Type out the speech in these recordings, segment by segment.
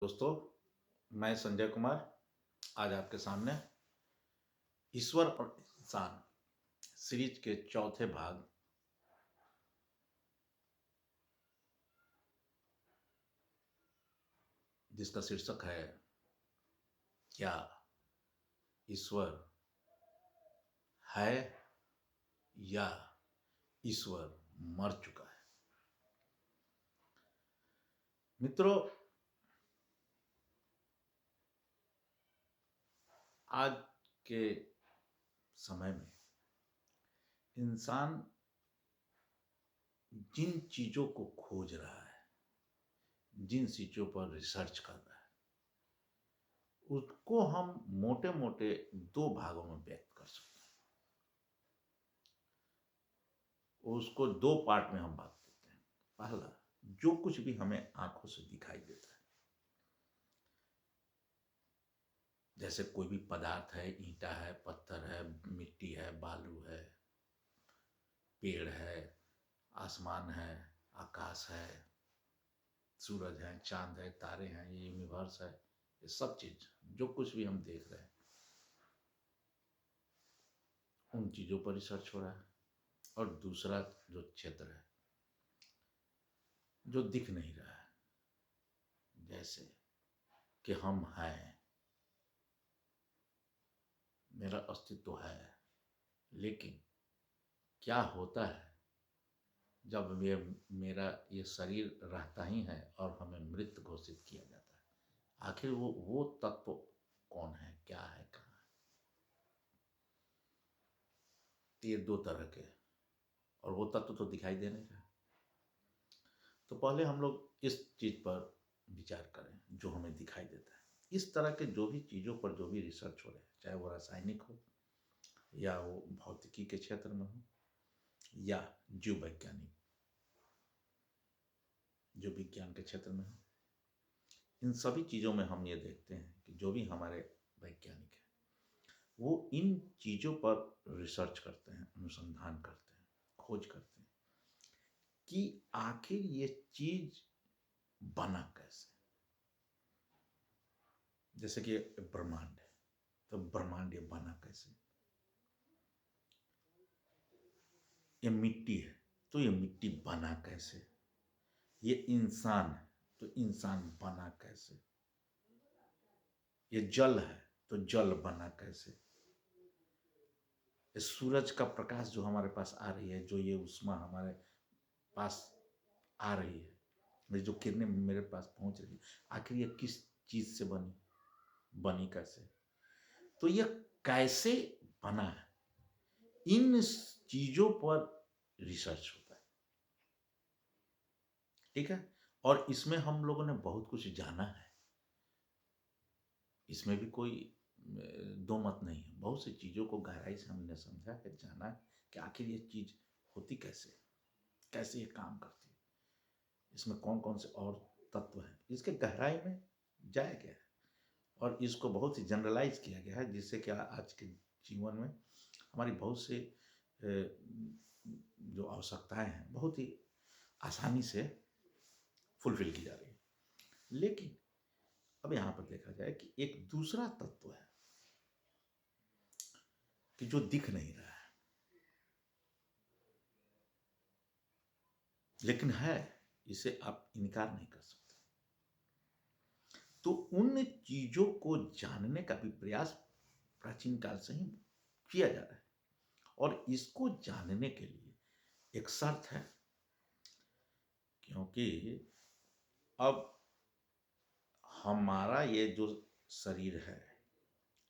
दोस्तों, मैं संजय कुमार आज आपके सामने ईश्वर और इंसान सीरीज के चौथे भाग जिसका शीर्षक है क्या ईश्वर है या ईश्वर मर चुका है। मित्रों, आज के समय में इंसान जिन चीजों को खोज रहा है, जिन चीजों पर रिसर्च कर रहा है, उसको हम मोटे मोटे दो भागों में व्यक्त कर सकते हैं। उसको दो पार्ट में हम बात करते हैं। पहला, जो कुछ भी हमें आंखों से दिखाई देता है, जैसे कोई भी पदार्थ है, ईंटा है, पत्थर है, मिट्टी है, बालू है, पेड़ है, आसमान है, आकाश है, सूरज है, चांद है, तारे हैं, ये यूनिवर्स है, ये सब चीज जो कुछ भी हम देख रहे हैं, उन चीजों पर रिसर्च हो रहा है। और दूसरा जो क्षेत्र है जो दिख नहीं रहा है, जैसे कि हम हैं, मेरा अस्तित्व है, लेकिन क्या होता है जब मेरा ये शरीर रहता ही है और हमें मृत घोषित किया जाता है। आखिर वो तत्व कौन है, क्या है, कहाँ है? ये दो तरह के, और वो तत्व तो दिखाई दे नहीं रहा। तो पहले हम लोग इस चीज पर विचार करें जो हमें दिखाई देता है। इस तरह के जो भी चीजों पर जो भी रिसर्च हो रहे हैं, चाहे वो रासायनिक हो या वो भौतिकी के क्षेत्र में हो या जीव वैज्ञानिक जो विज्ञान के क्षेत्र में हो, इन सभी चीजों में हम ये देखते हैं कि जो भी हमारे वैज्ञानिक हैं वो इन चीजों पर रिसर्च करते हैं, अनुसंधान करते हैं, खोज करते हैं कि आखिर ये चीज बना कैसे। जैसे कि ब्रह्मांड है, तो ब्रह्मांड ये बना कैसे। ये मिट्टी है, तो ये मिट्टी बना कैसे। ये इंसान है, तो इंसान बना कैसे। ये जल है, तो जल बना कैसे। ये सूरज का प्रकाश जो हमारे पास आ रही है, जो ये उष्मा हमारे पास आ रही है, ये जो किरणें मेरे पास पहुंच रही है, आखिर ये किस चीज से बनी, बनी कैसे। तो ये कैसे बना है, इन चीजों पर रिसर्च होता है। ठीक है। और इसमें हम लोगों ने बहुत कुछ जाना है, इसमें भी कोई दो मत नहीं है। बहुत सी चीजों को गहराई से हमने समझा है, जाना है कि आखिर ये चीज होती कैसे, कैसे ये काम करती है, इसमें कौन कौन से और तत्व हैं, इसके गहराई में जाया गया है और इसको बहुत ही जनरलाइज किया गया है, जिससे कि आज के जीवन में हमारी बहुत से जो आवश्यकताएं हैं बहुत ही आसानी से फुलफिल की जा रही है। लेकिन अब यहां पर देखा जाए कि एक दूसरा तत्व है कि जो दिख नहीं रहा है लेकिन है, इसे आप इनकार नहीं कर सकते। तो उन चीजों को जानने का भी प्रयास प्राचीन काल से ही किया जा रहा है। और इसको जानने के लिए एक शर्त है, क्योंकि अब हमारा ये जो शरीर है,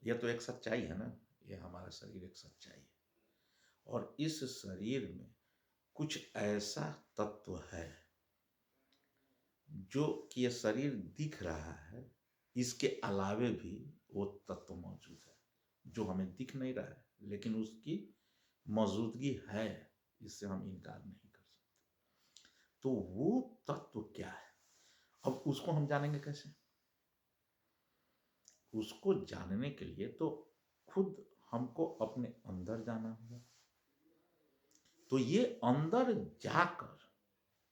यह तो एक सच्चाई है ना, ये हमारा शरीर एक सच्चाई है। और इस शरीर में कुछ ऐसा तत्व है जो कि ये शरीर दिख रहा है, इसके अलावे भी वो तत्व मौजूद है जो हमें दिख नहीं रहा है, लेकिन उसकी मौजूदगी है, इससे हम इनकार नहीं कर सकते। तो वो तत्व क्या है, अब उसको हम जानेंगे कैसे। उसको जानने के लिए तो खुद हमको अपने अंदर जाना होगा। तो ये अंदर जाकर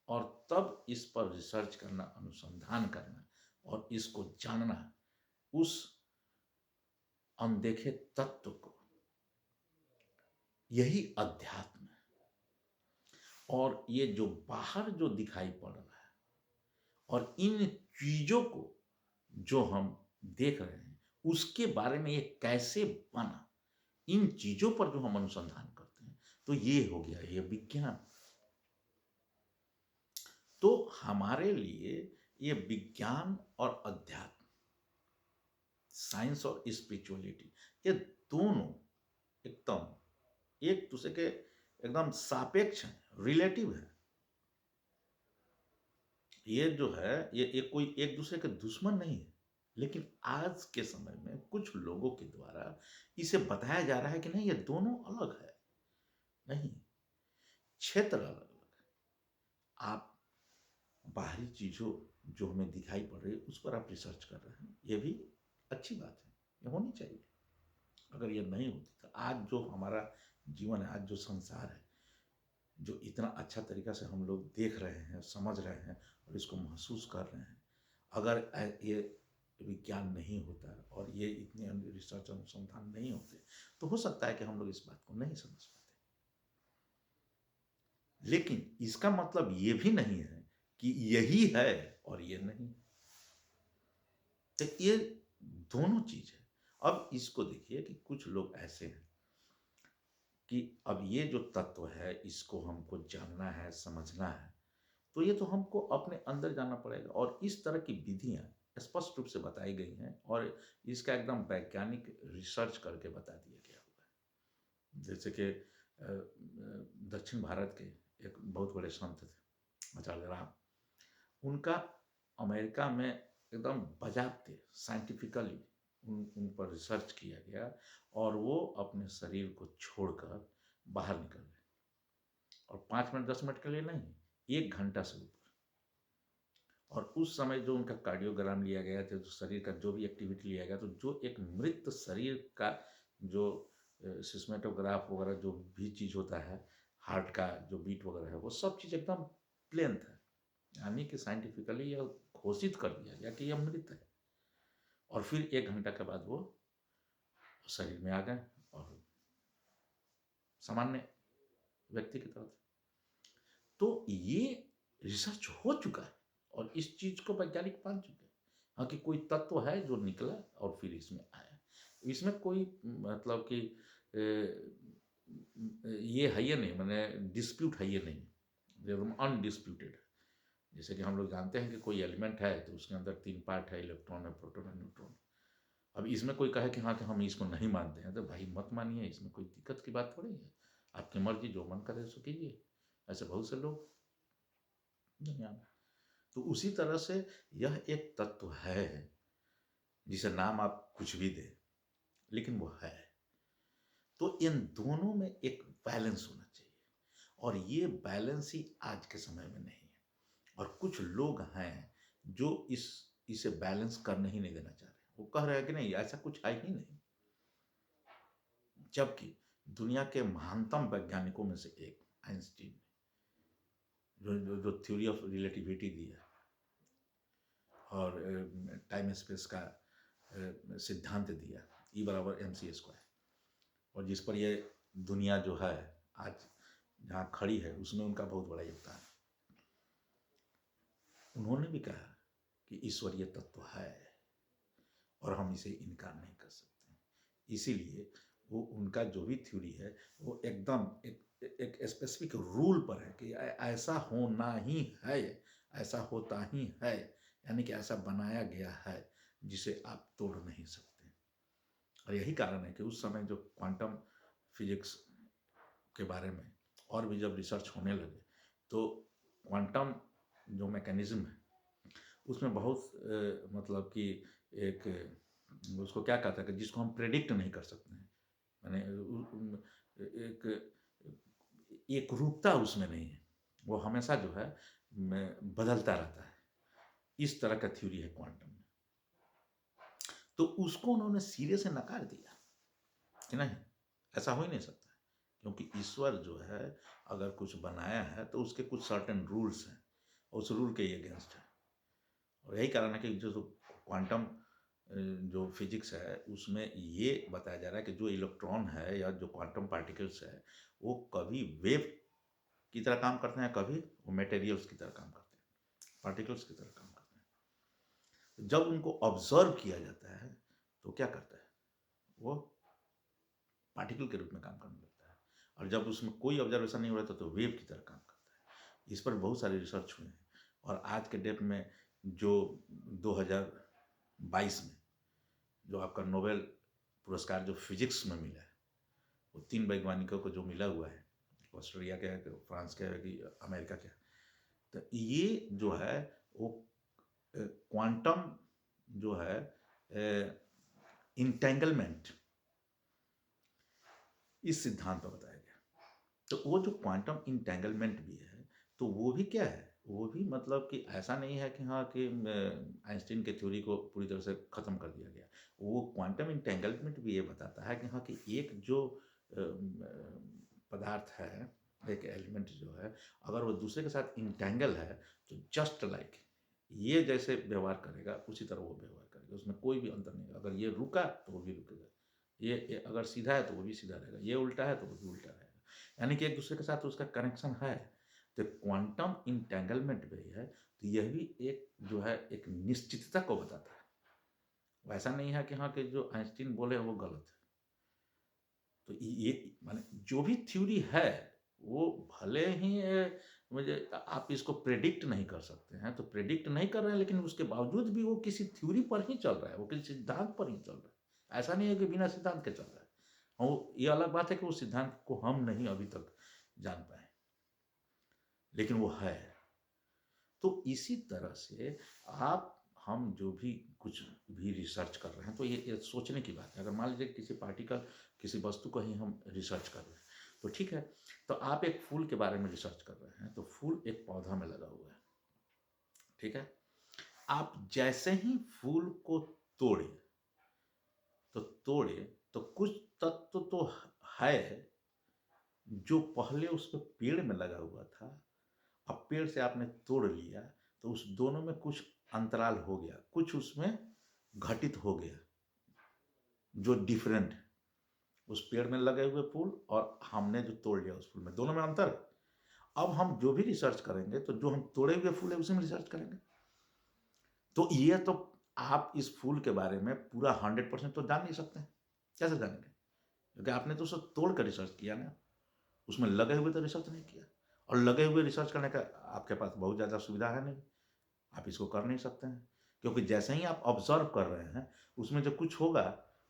और तब इस पर रिसर्च करना, अनुसंधान करना और इसको जानना, उस अनदेखे तत्व को, यही अध्यात्म है। और ये जो बाहर जो दिखाई पड़ रहा है और इन चीजों को जो हम देख रहे हैं, उसके बारे में ये कैसे बना, इन चीजों पर जो हम अनुसंधान करते हैं, तो ये हो गया ये विज्ञान। तो हमारे लिए ये विज्ञान और अध्यात्म, साइंस और स्पिरिचुअलिटी, ये दोनों एकदम एक दूसरे के एकदम सापेक्ष है, रिलेटिव है। ये जो है ये कोई एक दूसरे के दुश्मन नहीं है। लेकिन आज के समय में कुछ लोगों के द्वारा इसे बताया जा रहा है कि नहीं, ये दोनों अलग है। नहीं, क्षेत्र अलग अलग है। आप बाहरी चीजों जो हमें दिखाई पड़ रही है उस पर आप रिसर्च कर रहे हैं, ये भी अच्छी बात है, ये होनी चाहिए। अगर ये नहीं होती तो आज जो हमारा जीवन है, आज जो संसार है, जो इतना अच्छा तरीका से हम लोग देख रहे हैं, समझ रहे हैं और इसको महसूस कर रहे हैं, अगर ये विज्ञान नहीं होता और ये इतने रिसर्च अनुसंधान नहीं होते, तो हो सकता है कि हम लोग इस बात को नहीं समझ पाते। लेकिन इसका मतलब ये भी नहीं है कि यही है और ये नहीं। तो ये दोनों चीज है। अब इसको देखिए कि कुछ लोग ऐसे हैं कि अब ये जो तत्व है इसको हमको जानना है, समझना है, तो ये तो हमको अपने अंदर जाना पड़ेगा। और इस तरह की विधियां स्पष्ट रूप से बताई गई हैं और इसका एकदम वैज्ञानिक रिसर्च करके बता दिया गया हुआ है। जैसे कि दक्षिण भारत के एक बहुत बड़े संत थे आचार्य राम, उनका अमेरिका में एकदम बाज़ाब्ते साइंटिफिकली उन पर रिसर्च किया गया और वो अपने शरीर को छोड़कर बाहर निकल गए। और 5 मिनट 10 मिनट के लिए नहीं, 1 घंटा से ऊपर। और उस समय जो उनका कार्डियोग्राम लिया गया था, जो शरीर का जो भी एक्टिविटी लिया गया, तो जो एक मृत शरीर का जो सिस्मेटोग्राफ वगैरह जो भी चीज़ होता है, हार्ट का जो बीट वगैरह है, वो सब चीज़ एकदम प्लेन था। यानी कि साइंटिफिकली यह घोषित कर दिया गया कि यह मृत है। और फिर 1 घंटा के बाद वो शरीर में आ गए और सामान्य व्यक्ति की तरह थे। तो ये रिसर्च हो चुका है और इस चीज को वैज्ञानिक मान चुके हैं, हाँ, कि कोई तत्व है जो निकला और फिर इसमें आया। इसमें कोई मतलब कि ये है, ये नहीं, मैंने डिस्प्यूट है, ये नहीं, एकदम अनडिस्प्यूटेड है। जैसे कि हम लोग जानते हैं कि कोई एलिमेंट है तो उसके अंदर 3 पार्ट है, इलेक्ट्रॉन है, प्रोटॉन है, न्यूट्रॉन। अब इसमें कोई कहे कि हाँ, कि हम इसको नहीं मानते हैं, तो भाई मत मानिए, इसमें कोई दिक्कत की बात थोड़ी है। आपकी मर्जी, जो मन करे सो कीजिए। ऐसे बहुत से लोग नहीं मानते। तो उसी तरह से यह एक तत्व है जिसे नाम आप कुछ भी दें, लेकिन वो है। तो इन दोनों में एक बैलेंस होना चाहिए और ये बैलेंस ही आज के समय में नहीं है। और कुछ लोग हैं जो इसे बैलेंस करने ही नहीं देना चाह रहे। वो कह रहे हैं कि नहीं, ऐसा कुछ है ही नहीं। जबकि दुनिया के महानतम वैज्ञानिकों में से एक आइंस्टीन ने जो थ्योरी ऑफ रिलेटिविटी दिया और टाइम स्पेस का सिद्धांत दिया, E = mc², और जिस पर ये दुनिया जो है आज जहाँ खड़ी है, उसमें उनका बहुत बड़ा योगदान है। उन्होंने भी कहा कि ईश्वरीय तत्व है और हम इसे इनकार नहीं कर सकते। इसीलिए वो उनका जो भी थ्योरी है वो एकदम एक स्पेसिफिक रूल पर है कि ऐसा होना ही है, ऐसा होता ही है, यानी कि ऐसा बनाया गया है जिसे आप तोड़ नहीं सकते। और यही कारण है कि उस समय जो क्वांटम फिजिक्स के बारे में और भी जब रिसर्च होने लगे, तो क्वांटम जो मैकेनिज्म है उसमें बहुत मतलब कि एक उसको क्या कहता है कि जिसको हम प्रेडिक्ट नहीं कर सकते हैं, मैंने एक रूपता उसमें नहीं है, वो हमेशा जो है बदलता रहता है। इस तरह का थ्योरी है क्वांटम में। तो उसको उन्होंने सिरे से नकार दिया कि नहीं, ऐसा हो ही नहीं सकता, क्योंकि ईश्वर जो है अगर कुछ बनाया है तो उसके कुछ सर्टेन रूल्स हैं, उस रूल के अगेंस्ट है। और यही कारण है कि जो क्वांटम जो फिजिक्स है उसमें ये बताया जा रहा है कि जो इलेक्ट्रॉन है या जो क्वांटम पार्टिकल्स है वो कभी वेव की तरह काम करते हैं, कभी वो मटेरियल्स की तरह काम करते हैं, पार्टिकल्स की तरह काम करते हैं। तो जब उनको ऑब्जर्व किया जाता है तो क्या करता है, वो पार्टिकल के रूप में काम करने लगता है, और जब उसमें कोई ऑब्जर्वेशन नहीं हो रहा तो वेव की तरह काम करता है। इस पर बहुत सारे रिसर्च हुए हैं, और आज के डेट में जो 2022 में जो आपका नोबेल पुरस्कार जो फिजिक्स में मिला है, वो 3 वैज्ञानिकों को जो मिला हुआ है, ऑस्ट्रेलिया के है, फ्रांस के है कि अमेरिका के है, तो ये जो है वो क्वांटम जो है इंटेंगलमेंट इस सिद्धांत पर बताया गया। तो वो जो क्वांटम इंटेंगलमेंट भी है, तो वो भी क्या है, वो भी मतलब कि ऐसा नहीं है कि हाँ कि आइंस्टीन के थ्योरी को पूरी तरह से ख़त्म कर दिया गया। वो क्वांटम इंटेंगलमेंट भी ये बताता है कि हाँ कि एक जो पदार्थ है, एक एलिमेंट जो है, अगर वो दूसरे के साथ इंटेंगल है तो जस्ट लाइक ये जैसे व्यवहार करेगा उसी तरह वो व्यवहार करेगा, उसमें कोई भी अंतर नहीं है। अगर ये रुका तो वो भी रुकेगा, ये अगर सीधा है तो वो भी सीधा रहेगा, ये उल्टा है तो वो भी उल्टा रहेगा, यानी कि एक दूसरे के साथ उसका कनेक्शन है। तो क्वांटम इंटेंगलमेंट भी है, तो यह भी एक जो है एक निश्चितता को बताता है। वैसा नहीं है कि हाँ कि जो आइंस्टीन बोले वो गलत है। तो ये माने जो भी थ्योरी है वो भले ही मुझे आप इसको प्रेडिक्ट नहीं कर सकते हैं, तो प्रेडिक्ट नहीं कर रहे हैं, लेकिन उसके बावजूद भी वो किसी थ्योरी पर ही चल रहा है, वो किसी सिद्धांत पर ही चल रहा है। ऐसा नहीं है कि बिना सिद्धांत के चल रहा है। और ये अलग बात है कि उस सिद्धांत को हम नहीं अभी तक जान पाए, लेकिन वो है। तो इसी तरह से आप हम जो भी कुछ भी रिसर्च कर रहे हैं, तो ये सोचने की बात है। अगर मान लीजिए किसी पार्टिकल किसी वस्तु को ही हम रिसर्च कर रहे हैं तो ठीक है, तो आप एक फूल के बारे में रिसर्च कर रहे हैं, तो फूल एक पौधा में लगा हुआ है, ठीक है। आप जैसे ही फूल को तोड़े तोड़े तो कुछ तत्व तो है जो पहले उस पे पेड़ में लगा हुआ था, अब पेड़ से आपने तोड़ लिया तो उस दोनों में कुछ अंतराल हो गया, कुछ उसमें घटित हो गया जो डिफरेंट उस पेड़ में लगे हुए फूल और हमने जो तोड़ लिया उस फूल में, दोनों में अंतर। अब हम जो भी रिसर्च करेंगे तो जो हम तोड़े हुए फूल है उसी में रिसर्च करेंगे। तो ये तो आप इस फूल के बारे में पूरा 100% तो जान नहीं सकते हैं। कैसे जानेंगे, क्योंकि आपने तो उसे तोड़ कर रिसर्च किया ना, उसमें लगे हुए तो रिसर्च नहीं किया। और लगे हुए रिसर्च करने का आपके पास बहुत ज़्यादा सुविधा है नहीं, आप इसको कर नहीं सकते हैं, क्योंकि जैसे ही आप ऑब्जर्व कर रहे हैं उसमें जो कुछ होगा,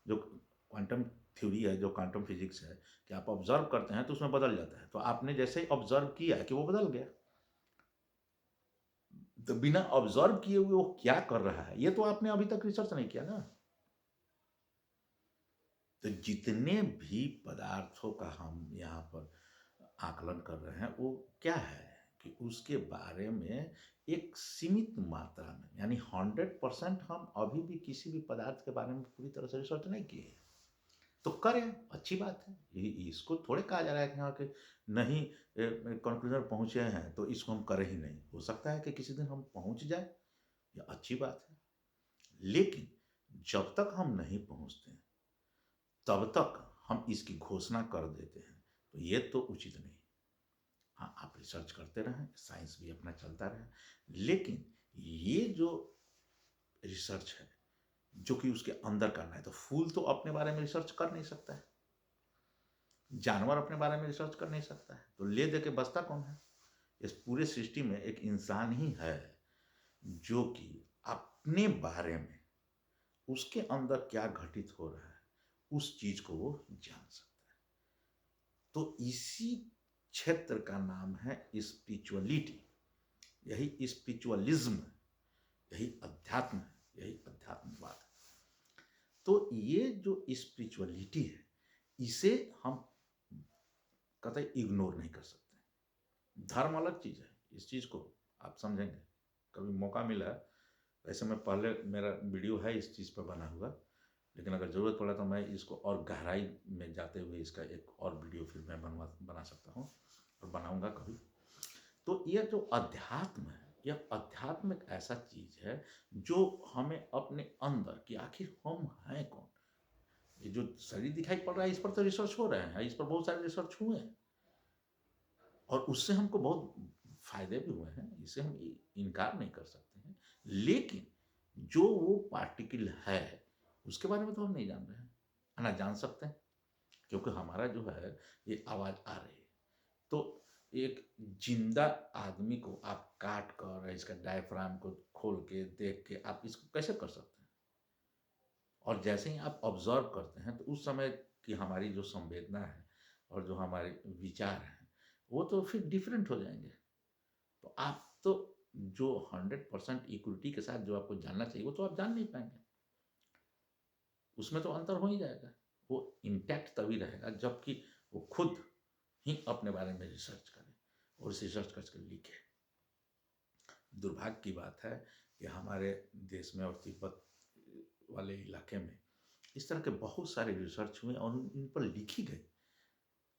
जो क्वांटम थ्योरी है, जो क्वांटम फिजिक्स है, कि आप ऑब्जर्व करते हैं तो उसमें बदल जाता है। तो आपने जैसे ही ऑब्जर्व किया कि वो बदल गया, तो बिना ऑब्जर्व किए हुए वो क्या कर रहा है ये तो आपने अभी तक रिसर्च नहीं किया ना। तो जितने भी पदार्थों का हम यहाँ पर आकलन कर रहे हैं वो क्या है कि उसके बारे में एक सीमित मात्रा में, यानी 100% हम अभी भी किसी भी पदार्थ के बारे में पूरी तरह से रिसर्च नहीं किए हैं। तो करें, अच्छी बात है। इसको थोड़े कहा जा रहा है कि हाँ कि नहीं कंक्लूजन पहुंचे हैं तो इसको हम करें ही नहीं। हो सकता है कि किसी दिन हम पहुंच जाए, ये अच्छी बात है, लेकिन जब तक हम नहीं पहुंचते हैं तब तक हम इसकी घोषणा कर देते हैं, तो ये तो उचित नहीं। हाँ, आप रिसर्च करते रहें, साइंस भी अपना चलता रहे, लेकिन ये जो रिसर्च है जो कि उसके अंदर करना है, तो फूल तो अपने बारे में रिसर्च कर नहीं सकता है, जानवर अपने बारे में रिसर्च कर नहीं सकता है, तो ले दे के बचता कौन है? इस पूरे सृष्टि में एक इंसान ही है जो कि अपने बारे में, उसके अंदर क्या घटित हो रहा है उस चीज को वो जान सकता है। तो इसी क्षेत्र का नाम है स्पिरिचुअलिटी, यही स्पिरिचुअलिज्म, यही अध्यात्म है, यही अध्यात्मवाद है। तो ये जो स्पिरिचुअलिटी है इसे हम कतई इग्नोर नहीं कर सकते। धर्म अलग चीज है, इस चीज को आप समझेंगे, कभी मौका मिला वैसे मैं पहले मेरा वीडियो है इस चीज पर बना हुआ, लेकिन अगर जरूरत पड़ा तो मैं इसको और गहराई में जाते हुए इसका एक और वीडियो फिर मैं बना सकता हूँ और बनाऊंगा कभी। तो ये जो अध्यात्म है यह अध्यात्म एक ऐसा चीज है जो हमें अपने अंदर कि आखिर हम हैं कौन। ये जो शरीर दिखाई पड़ रहा है इस पर तो रिसर्च हो रहे हैं, इस पर बहुत सारे रिसर्च हुए हैं और उससे हमको बहुत फायदे भी हुए हैं, इसे हम इनकार नहीं कर सकते हैं। लेकिन जो वो पार्टिकल है उसके बारे में तो हम नहीं जान रहे हैं, है ना? जान सकते हैं क्योंकि हमारा जो है ये आवाज आ रही है। तो एक जिंदा आदमी को आप काट कर इसका डायफ्राम को खोल के देख के आप इसको कैसे कर सकते हैं? और जैसे ही आप ऑब्जर्व करते हैं तो उस समय की हमारी जो संवेदना है और जो हमारे विचार हैं वो तो फिर डिफरेंट हो जाएंगे। तो आप तो जो 100% इक्विटी के साथ जो आपको जानना चाहिए वो तो आप जान नहीं पाएंगे, उसमें तो अंतर हो ही जाएगा। वो इंटैक्ट तभी रहेगा जबकि वो खुद ही अपने बारे में रिसर्च करे और उस रिसर्च करके लिखे। दुर्भाग्य की बात है कि हमारे देश में और तिब्बत वाले इलाके में इस तरह के बहुत सारे रिसर्च हुए और इन पर लिखी गई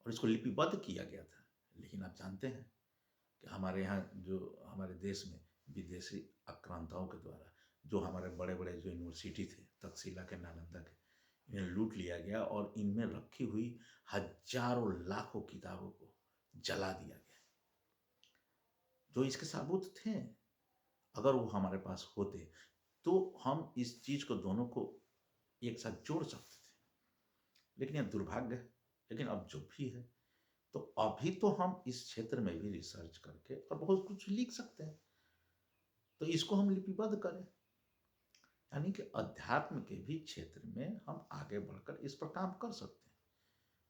और इसको लिपिबद्ध किया गया था। लेकिन आप जानते हैं कि हमारे यहाँ जो हमारे देश में विदेशी आक्रांताओं के द्वारा जो हमारे बड़े बड़े जो यूनिवर्सिटी थे, तक्षशिला के, नालंदा के, इन्हें लूट लिया गया और इनमें रखी हुई हजारों लाखों किताबों को जला दिया गया। जो इसके सबूत थे, अगर वो हमारे पास होते तो हम इस चीज को दोनों को एक साथ जोड़ सकते थे। लेकिन यह दुर्भाग्य है। लेकिन अब जो भी है तो अभी तो हम इस क्षेत्र में भी रिसर्च करके और बहुत कुछ लिख सकते हैं, तो इसको हम लिपिबद्ध करें। यानी कि अध्यात्म के भी क्षेत्र में हम आगे बढ़कर इस पर काम कर सकते हैं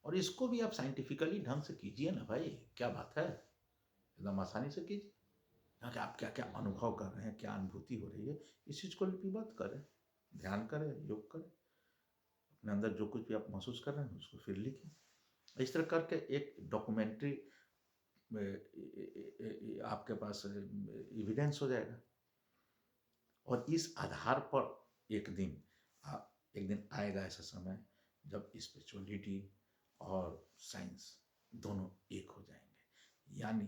और इसको भी आप साइंटिफिकली ढंग से कीजिए ना भाई, क्या बात है, एकदम आसानी से कीजिए। यहाँ के आप क्या क्या अनुभव कर रहे हैं, क्या अनुभूति हो रही है, इस चीज को लिपिबद्ध करें, ध्यान करें, योग करें, अपने अंदर जो कुछ भी आप महसूस कर रहे हैं उसको फिर लिखें। इस तरह करके एक डॉक्यूमेंट्री आपके पास एविडेंस हो जाएगा और इस आधार पर एक दिन एक दिन आएगा ऐसा समय जब स्पिरिचुअलिटी और साइंस दोनों एक हो जाएंगे। यानी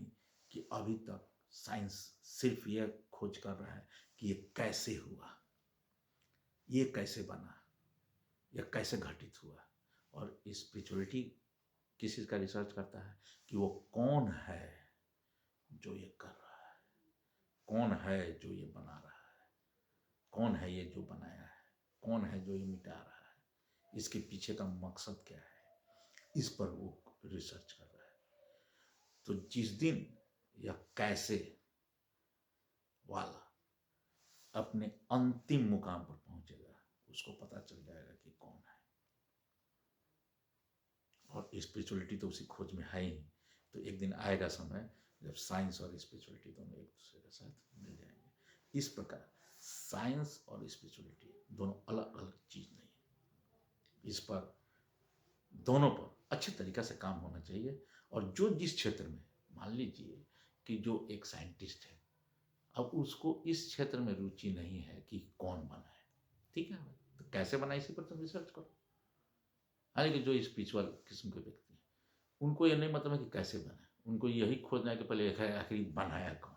कि अभी तक साइंस सिर्फ ये खोज कर रहा है कि ये कैसे हुआ, ये कैसे बना, यह कैसे घटित हुआ, और स्पिरिचुअलिटी किस चीज का रिसर्च करता है कि वो कौन है जो ये कर रहा है, कौन है जो ये बना रहा है, कौन है ये जो बनाया है, कौन है जो ये मिटा रहा है, इसके पीछे का मकसद क्या है, इस पर वो रिसर्च कर रहा है। तो जिस दिन यह कैसे वाला अपने अंतिम मुकाम पर पहुंचेगा उसको पता चल जाएगा कि कौन है। और स्पिरिचुअलिटी तो उसी खोज में है ही। तो एक दिन आएगा समय जब साइंस और स्पिरिचुअलिटी दोनों एक दूसरे के साथ मिल जाएंगे। इस प्रकार साइंस और स्पिरिचुअलिटी दोनों अलग अलग चीज नहीं है, इस पर दोनों पर अच्छे तरीका से काम होना चाहिए। और जो जिस क्षेत्र में, मान लीजिए कि जो एक साइंटिस्ट है, अब उसको इस क्षेत्र में रुचि नहीं है कि कौन बना है, ठीक है, तो कैसे बना इसी पर तुम रिसर्च करो। हालांकि जो स्पिरिचुअल किस्म के व्यक्ति हैं उनको ये नहीं मतलब है कि कैसे बना, उनको यही खोजना है कि पहले आखिर बनाया कौन,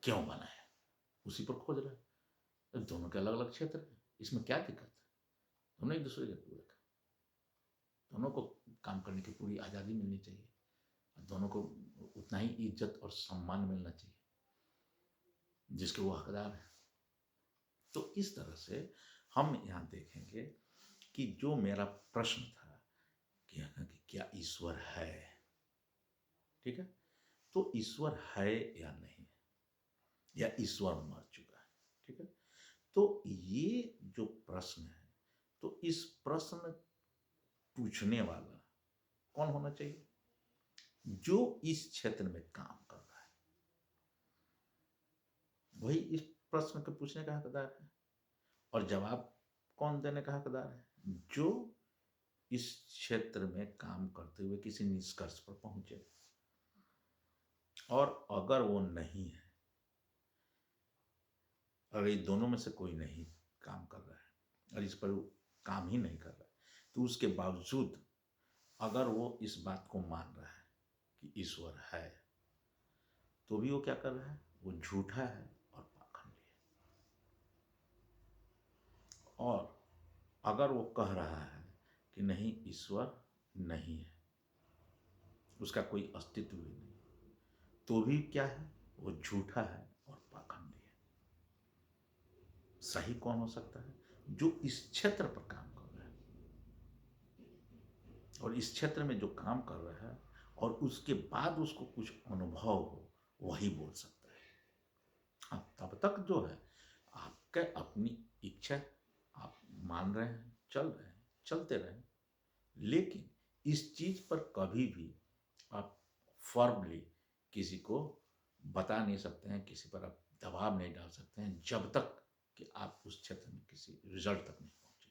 क्यों बनाया, उसी पर खोज रहे हैं। दोनों के अलग अलग क्षेत्र हैं, इसमें क्या दिक्कत है, दोनों एक दूसरे के पूरक है, दोनों को काम करने की पूरी आज़ादी मिलनी चाहिए, दोनों को उतना ही इज्जत और सम्मान मिलना चाहिए जिसके वो हकदार है। तो इस तरह से हम यहाँ देखेंगे कि जो मेरा प्रश्न था कि क्या ईश्वर है, ठीक है, तो ईश्वर है या नहीं, या ईश्वर मर चुका है, ठीक है। तो ये जो प्रश्न है, तो इस प्रश्न पूछने वाला कौन होना चाहिए, जो इस क्षेत्र में काम कर रहा है, वही इस प्रश्न के पूछने का हकदार है। और जवाब कौन देने का हकदार है, जो इस क्षेत्र में काम करते हुए किसी निष्कर्ष पर पहुंचे। और अगर वो नहीं है, अगर ये दोनों में से कोई नहीं काम कर रहा है और इस पर वो काम ही नहीं कर रहा है, तो उसके बावजूद अगर वो इस बात को मान रहा है कि ईश्वर है, तो भी वो क्या कर रहा है, वो झूठा है और पाखंडी है। और अगर वो कह रहा है कि नहीं ईश्वर नहीं है, उसका कोई अस्तित्व भी नहीं, तो भी क्या है, वो झूठा है और पाखंडी है। सही कौन हो सकता है? जो इस क्षेत्र पर काम कर रहा है, और इस क्षेत्र में जो काम कर रहा है और उसके बाद उसको कुछ अनुभव हो, वही बोल सकता है। हाँ, तब तक जो है आपके अपनी इच्छा, आप मान रहे हैं, चल रहे हैं, चलते रहें, लेकिन इस चीज पर कभी भी आप फॉर्मली किसी को बता नहीं सकते हैं, किसी पर आप दबाव नहीं डाल सकते हैं, जब तक कि आप उस क्षेत्र में किसी रिजल्ट तक नहीं पहुंचे।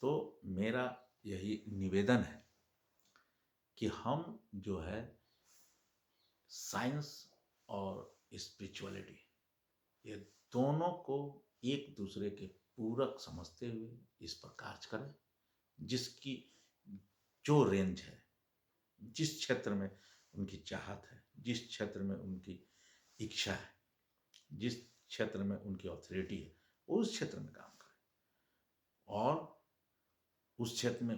तो मेरा यही निवेदन है कि हम जो है साइंस और स्पिरिचुअलिटी, ये दोनों को एक दूसरे के पूरक समझते हुए इस पर कार्य करें, जिसकी जो रेंज है, जिस क्षेत्र में उनकी चाहत है, जिस क्षेत्र में उनकी इच्छा है, जिस क्षेत्र में उनकी ऑथोरिटी है, उस क्षेत्र में काम करें और उस क्षेत्र में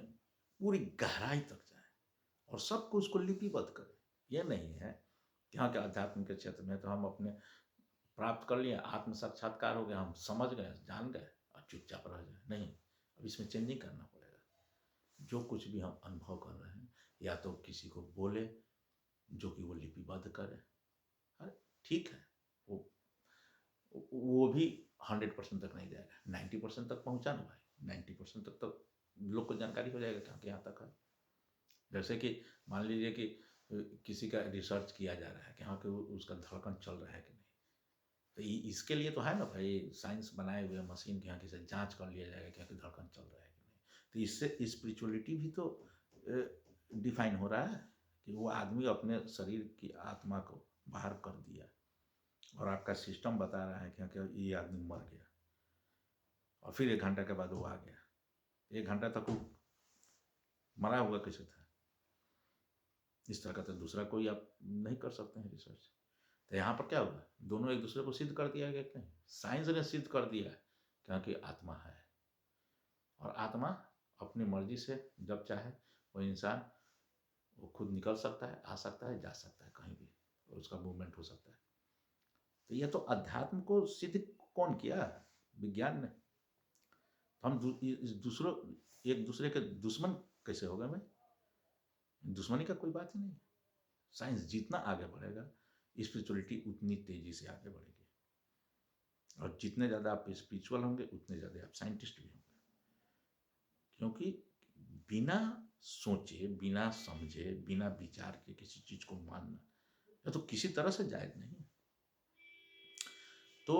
पूरी गहराई तक जाए और सबको उसको लिपिबद्ध करें। यह नहीं है कि हाँ, के अध्यात्म के क्षेत्र में तो हम अपने प्राप्त कर लिए, आत्म साक्षात्कार हो गया, हम समझ गए, जान गए और चुपचाप रह जाए। नहीं, अब इसमें चेंजिंग करना पड़ेगा। जो कुछ भी हम अनुभव कर रहे हैं, या तो किसी को बोले जो कि वो लिपिबद्ध करे। अरे ठीक है, वो वो भी 100% तक नहीं जाएगा, 90% तक पहुंचा ना भाई, 90% तक तो लोग को जानकारी हो जाएगा कहाँ यहाँ तक है। जैसे कि मान लीजिए कि किसी का रिसर्च किया जा रहा है कि हाँ कि उसका धड़कन चल रहा है कि नहीं, तो इसके लिए तो है ना भाई, साइंस बनाए हुए मशीन के यहाँ किसी जांच कर लिया जाएगा कि हाँ कि धड़कन चल रहा है कि नहीं। तो इससे स्पिरिचुअलिटी भी तो डिफाइन हो रहा है कि वो आदमी अपने शरीर की आत्मा को बाहर कर दिया और आपका सिस्टम बता रहा है कि हाँ कि ये आदमी मर गया और फिर 1 घंटा के बाद वो आ गया। 1 घंटा तक वो मरा हुआ कैसे था? इस तरह का तो दूसरा कोई आप नहीं कर सकते हैं रिसर्च। तो यहाँ पर क्या हुआ, दोनों एक दूसरे को सिद्ध कर दिया गया कि नहीं, साइंस ने सिद्ध कर दिया क्योंकि आत्मा है और आत्मा अपनी मर्जी से जब चाहे वो इंसान वो खुद निकल सकता है, आ सकता है, जा सकता है कहीं भी, उसका मूवमेंट हो सकता है। तो यह तो अध्यात्म को सिद्ध कौन किया? विज्ञान ने। तो हम इस दूसरों एक दूसरे के दुश्मन कैसे हो गए? मैं दुश्मनी का कोई बात ही नहीं। साइंस जितना आगे बढ़ेगा, स्पिरिचुअलिटी उतनी तेजी से आगे बढ़ेगी और जितने ज़्यादा आप स्पिरिचुअल होंगे उतने ज़्यादा आप साइंटिस्ट भी होंगे। क्योंकि बिना सोचे, बिना समझे, बिना विचार के किसी चीज को मानना यह तो किसी तरह से जायज नहीं है। तो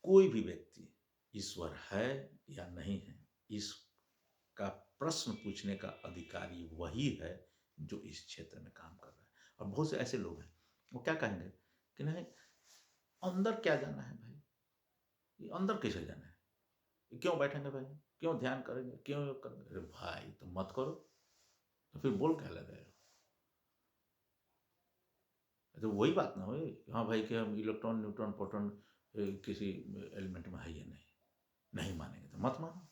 कोई भी व्यक्ति ईश्वर है या नहीं है, इसका प्रश्न पूछने का अधिकारी वही है जो इस क्षेत्र में काम कर रहा है। और बहुत से ऐसे लोग हैं, वो क्या कहेंगे कि नहीं, अंदर क्या जाना है भाई, ये अंदर कैसे जाना है, क्यों बैठेंगे भाई, क्यों ध्यान करेंगे, क्यों योग करेंगे? अरे भाई तो मत करो, तो फिर बोल क्या लगा? तो वही बात ना हुई कि हाँ भाई कि हम इलेक्ट्रॉन न्यूट्रॉन प्रोटॉन किसी एलिमेंट में है या नहीं, नहीं मानेंगे तो मत मानो।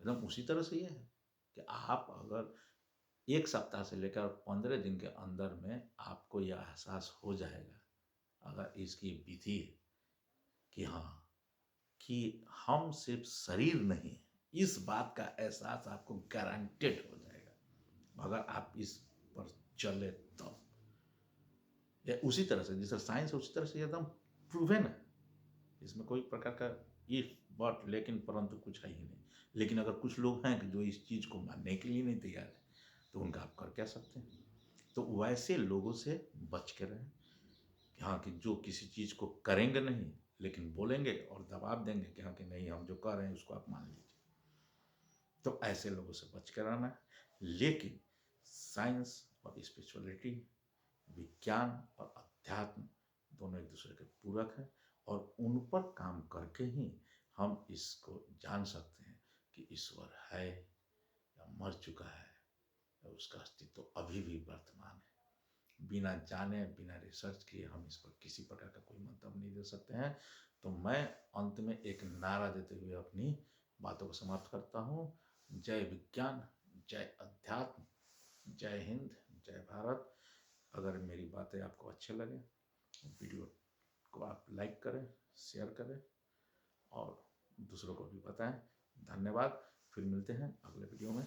एकदम उसी तरह से ये है कि आप अगर 1 सप्ताह से लेकर 15 दिन के अंदर में आपको यह एहसास हो जाएगा, अगर इसकी विधि है कि हाँ कि हम सिर्फ शरीर नहीं, इस बात का एहसास आपको गारंटेड हो जाएगा अगर आप इस पर चले तब। या उसी तरह से जिस तरह साइंस है उसी तरह से एकदम प्रूवन है, इसमें कोई प्रकार का इफ बट लेकिन परंतु कुछ है ही नहीं। लेकिन अगर कुछ लोग हैं कि जो इस चीज को मानने के लिए नहीं तैयार है, तो उनका आप कर क्या सकते हैं? तो वैसे लोगों से बच के रहें कि हाँ कि जो किसी चीज को करेंगे नहीं लेकिन बोलेंगे और दबाव देंगे कि हाँ कि नहीं हम जो कर रहे हैं उसको आप मान लीजिए, तो ऐसे लोगों से बच कर रहना है। लेकिन साइंस और स्पिरिचुअलिटी, विज्ञान और अध्यात्म दोनों एक दूसरे के पूरक हैं और उन पर काम करके ही हम इसको जान सकते हैं कि ईश्वर है या मर चुका है या उसका अस्तित्व अभी भी वर्तमान है। बिना जाने बिना रिसर्च किए हम इस पर किसी प्रकार का कोई मंतव्य नहीं दे सकते हैं। तो मैं अंत में एक नारा देते हुए अपनी बातों को समाप्त करता हूँ। जय विज्ञान, जय अध्यात्म, जय हिंद, जय भारत। अगर मेरी बातें आपको अच्छे लगे, वीडियो को आप लाइक करें, शेयर करें और दूसरों को भी बताएं। धन्यवाद। फिर मिलते हैं अगले वीडियो में।